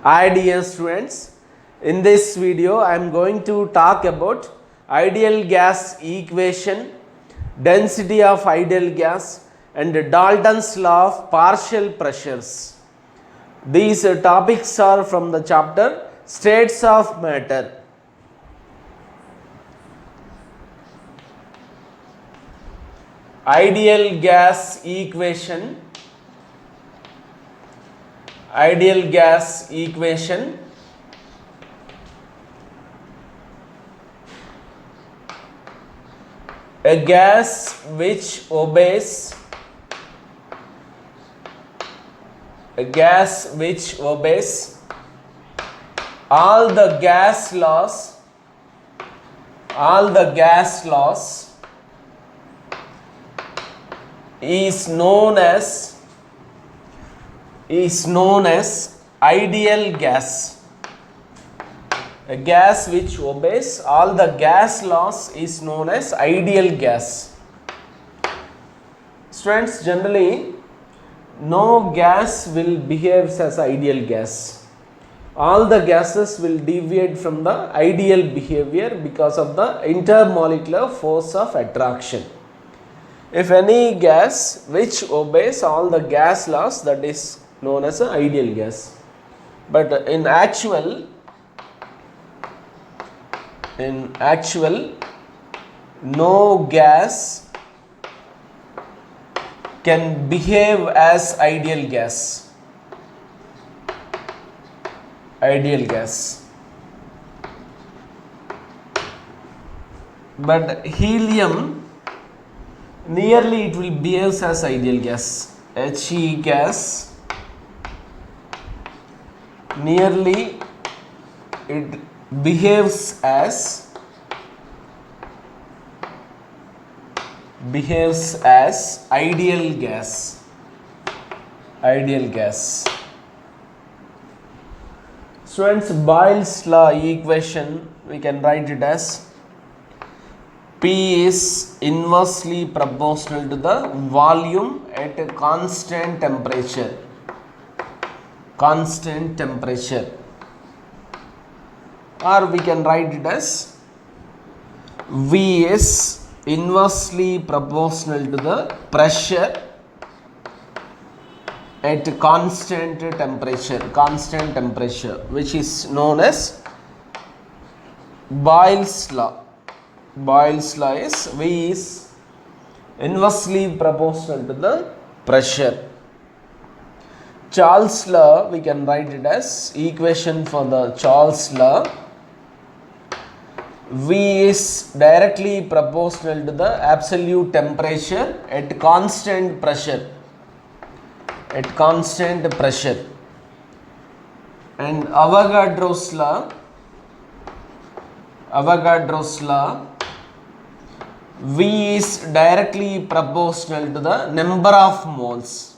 Hi dear students, in this video I am going to talk about ideal gas equation, density of ideal gas and Dalton's law of partial pressures. These topics are from the chapter States of Matter. Ideal gas equation. Ideal gas equation. A gas which obeys all the gas laws is known as ideal gas. A gas which obeys all the gas laws is known as ideal gas. Students, generally no gas will behave as ideal gas. All the gases will deviate from the ideal behavior because of the intermolecular force of attraction. If any gas which obeys all the gas laws, that is known as an ideal gas. But in actual, no gas can behave as ideal gas. But helium, nearly it will behave as ideal gas. He gas, nearly it behaves as ideal gas. Students, Boyle's law equation, we can write it as P is inversely proportional to the volume at a constant temperature. Or we can write it as V is inversely proportional to the pressure at constant temperature, which is known as Boyle's law. Boyle's law is V is inversely proportional to the pressure. Charles' law, we can write it as equation for the Charles' law. V is directly proportional to the absolute temperature at constant pressure. And Avogadro's law, V is directly proportional to the number of moles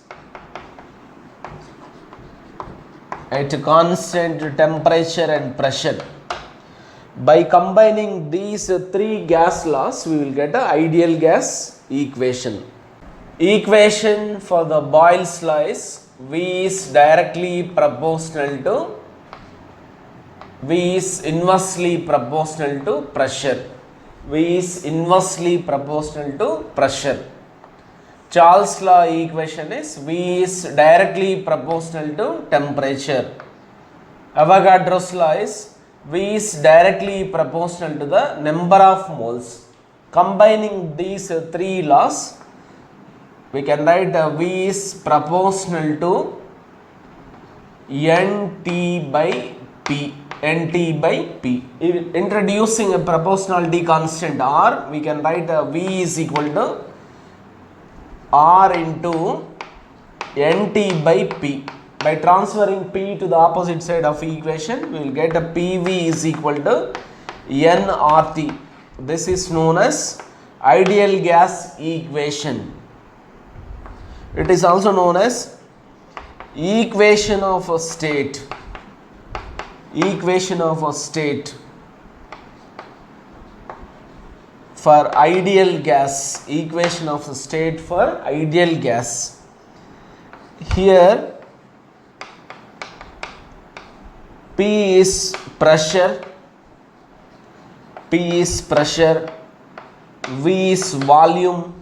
at constant temperature and pressure. By combining these three gas laws, we will get an ideal gas equation. Equation for the Boyle's law is V is inversely proportional to pressure. Charles' law equation is V is directly proportional to temperature. Avogadro's law is V is directly proportional to the number of moles. Combining these three laws, we can write V is proportional to NT by P. Introducing a proportionality constant R, we can write V is equal to R into NT by P. By transferring P to the opposite side of equation, we will get a PV is equal to nRT. This is known as ideal gas equation. It is also known as equation of a state. For ideal gas, equation of the state for ideal gas. Here P is pressure, P is pressure, V is volume,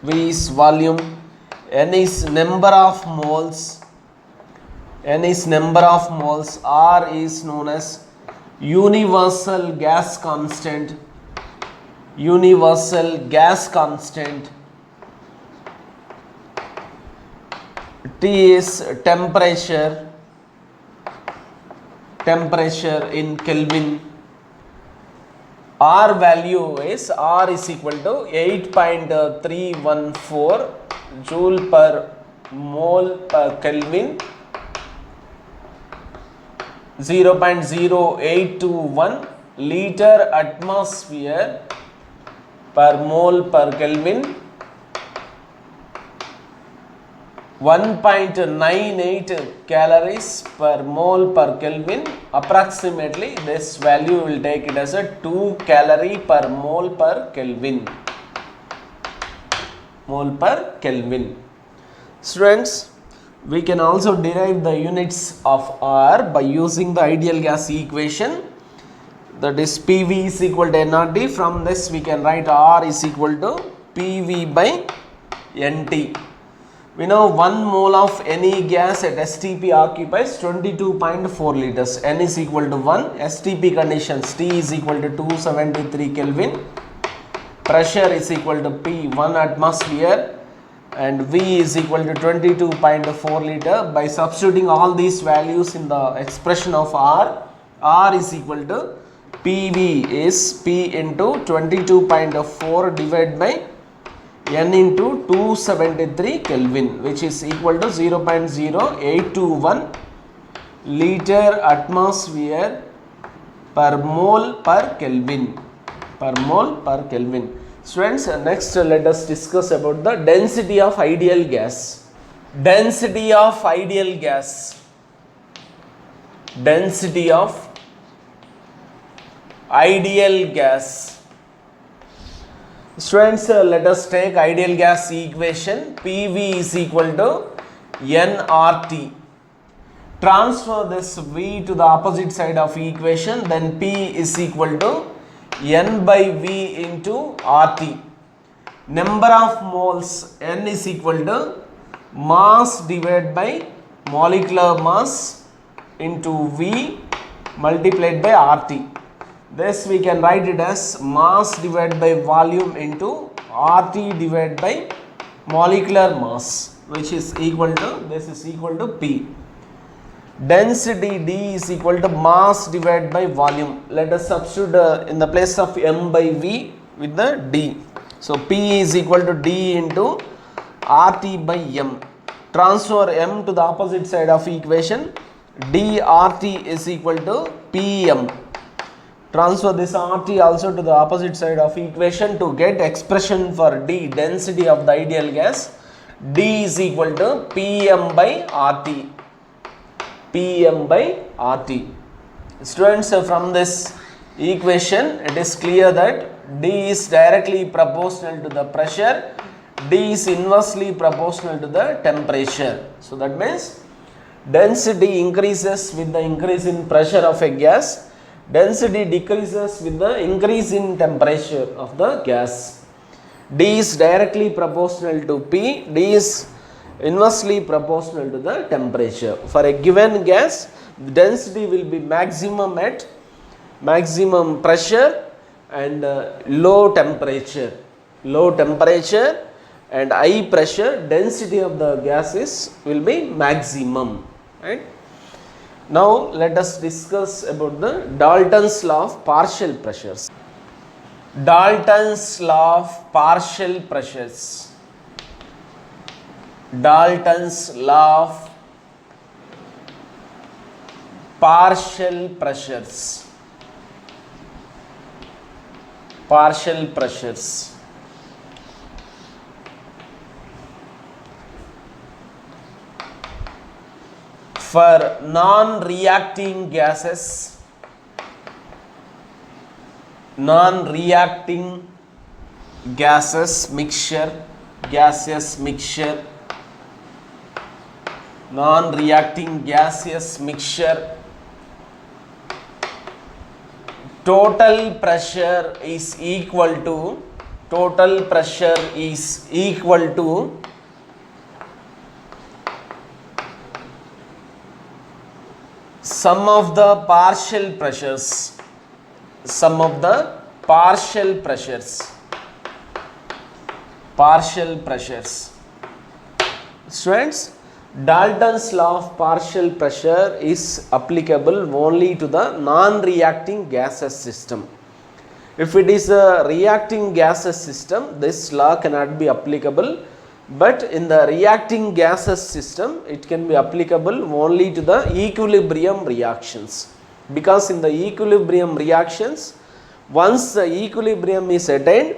V is volume, N is number of moles, N is number of moles, R is known as universal gas constant, universal gas constant, T is temperature, temperature in Kelvin. R value is R is equal to 8.314 joule per mole per Kelvin, 0.0821 liter atmosphere per mole per Kelvin, 1.98 calories per mole per Kelvin. Approximately this value will take it as a 2 calorie per mole per Kelvin. Mole per Kelvin. Students, we can also derive the units of R by using the ideal gas equation, that is PV is equal to nRT. From this we can write R is equal to PV by NT. We know 1 mole of any gas at STP occupies 22.4 liters. N is equal to 1. STP conditions, T is equal to 273 Kelvin. Pressure is equal to P, 1 atmosphere, and V is equal to 22.4 liter. By substituting all these values in the expression of R, R is equal to PV is P into 22.4 divided by N into 273 Kelvin, which is equal to 0.0821 liter atmosphere per mole per Kelvin, per mole per Kelvin. Students, next let us discuss about the density of ideal gas. Density of ideal gas. Density of ideal gas. Students, let us take ideal gas equation. PV is equal to nRT. Transfer this V to the opposite side of equation, then P is equal to N by V into RT. Number of moles, N is equal to mass divided by molecular mass into V multiplied by RT. This we can write it as mass divided by volume into RT divided by molecular mass, which is equal to, this is equal to P. Density D is equal to mass divided by volume. Let us substitute in the place of M by V with the D. So P is equal to D into RT by M. Transfer M to the opposite side of equation. dRT is equal to PM. Transfer this RT also to the opposite side of equation to get expression for D, density of the ideal gas. D is equal to PM by RT. PM by RT. Students, from this equation it is clear that D is directly proportional to the pressure, D is inversely proportional to the temperature. So that means density increases with the increase in pressure of a gas, density decreases with the increase in temperature of the gas. D is directly proportional to P, D is inversely proportional to the temperature. For a given gas, the density will be maximum at maximum pressure and low temperature. Low temperature and high pressure, density of the gases will be maximum. Right? Now let us discuss about the Dalton's law of partial pressures. Dalton's law of partial pressures. Dalton's law of partial pressures. Partial pressures. For non-reacting gases, non-reacting gases mixture, gaseous mixture, non-reacting gaseous mixture total pressure is equal to sum of the partial pressures. Students, Dalton's law of partial pressure is applicable only to the non-reacting gaseous system. If it is a reacting gaseous system, this law cannot be applicable, but in the reacting gaseous system it can be applicable only to the equilibrium reactions, because in the equilibrium reactions, once the equilibrium is attained,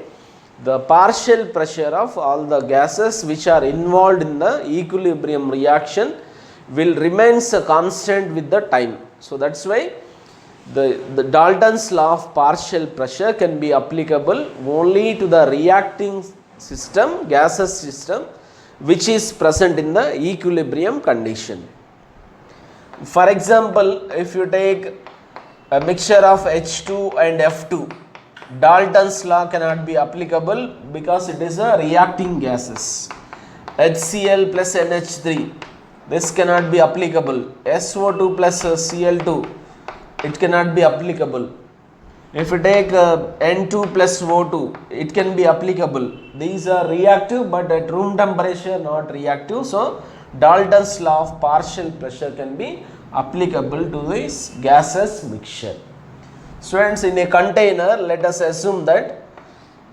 the partial pressure of all the gases which are involved in the equilibrium reaction will remains a constant with the time. So that's why the Dalton's law of partial pressure can be applicable only to the reacting system, gaseous system, which is present in the equilibrium condition. For example, if you take a mixture of H2 and F2, Dalton's law cannot be applicable because it is a reacting gases. HCl plus NH3, this cannot be applicable. SO2 plus Cl2, it cannot be applicable. If you take N2 plus O2, it can be applicable. These are reactive, but at room temperature not reactive. So Dalton's law of partial pressure can be applicable to this gaseous mixture. Students, in a container, let us assume that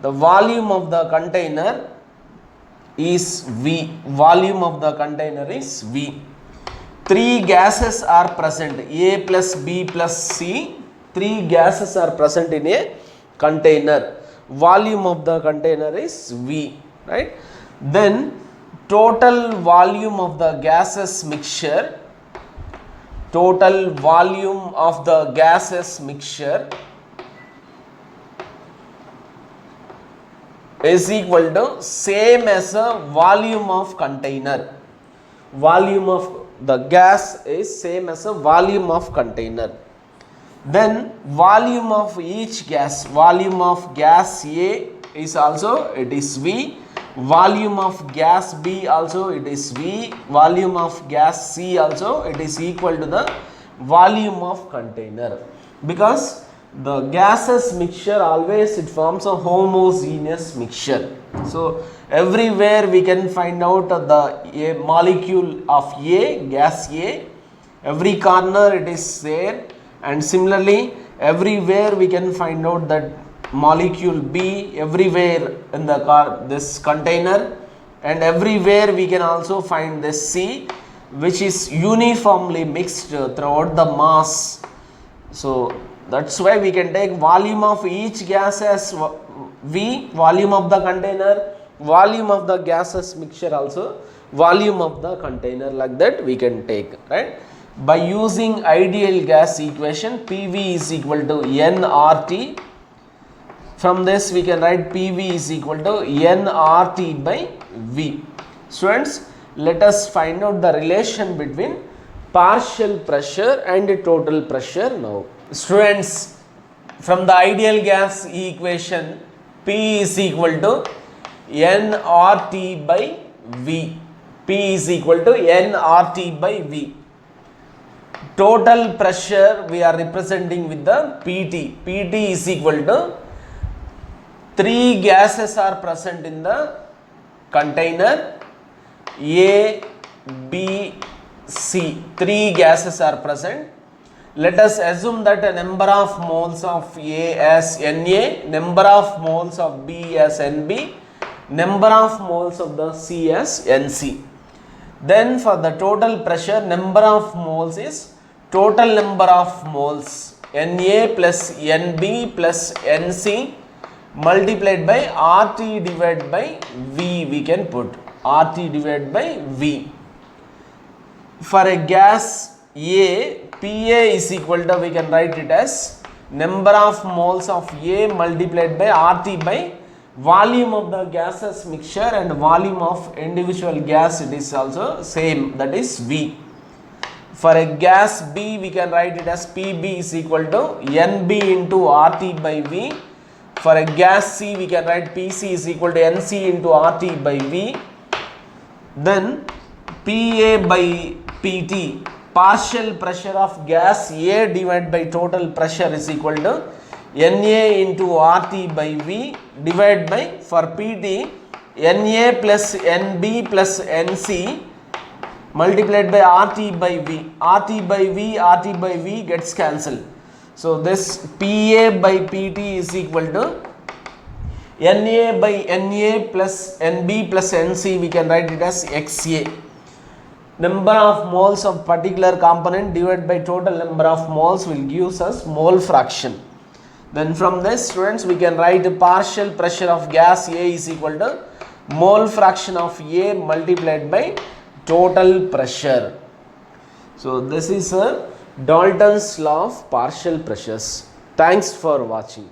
the volume of the container is V. Three gases are present, A plus B plus C. Three gases are present in a container. Volume of the container is V, right? Then total volume of the gaseous mixture is equal to same as a volume of container. Volume of the gas is same as a volume of container. Then volume of each gas, volume of gas A is also, it is V. Volume of gas B also, it is V. Volume of gas C also, it is equal to the volume of container, because the gases mixture always it forms a homogeneous mixture. So everywhere we can find out the a molecule of A, gas A, every corner it is there, and similarly everywhere we can find out that molecule B everywhere in the this container, and everywhere we can also find this C, which is uniformly mixed throughout the mass. So that's why we can take volume of each gas as V, volume of the container, volume of the gases mixture also volume of the container, like that we can take, right? By using ideal gas equation, PV is equal to nRT. From this we can write PV is equal to nRT by V. Students, let us find out the relation between partial pressure and total pressure now. Students, from the ideal gas equation, P is equal to nRT by V. P is equal to nRT by V. Total pressure we are representing with the PT. PT is equal to three gases are present in the container, A, B, C. Three gases are present. Let us assume that a number of moles of A as Na, number of moles of B as Nb, number of moles of the C as Nc. Then for the total pressure, number of moles is total number of moles Na plus Nb plus Nc multiplied by RT divided by V. We can put RT divided by V. For a gas A, PA is equal to, we can write it as number of moles of A multiplied by RT by volume of the gases mixture and volume of individual gas, it is also same, that is V. For a gas B, we can write it as PB is equal to NB into RT by V. For a gas C, we can write PC is equal to NC into RT by V. Then PA by PT, partial pressure of gas A divided by total pressure is equal to NA into RT by V divided by, for PT, NA plus NB plus NC multiplied by RT by V. RT by V gets cancelled. So this PA by PT is equal to NA by NA plus NB plus NC, we can write it as XA. Number of moles of particular component divided by total number of moles will give us mole fraction. Then from this, students, we can write partial pressure of gas A is equal to mole fraction of A multiplied by total pressure. So this is a Dalton's law of partial pressures. Thanks for watching.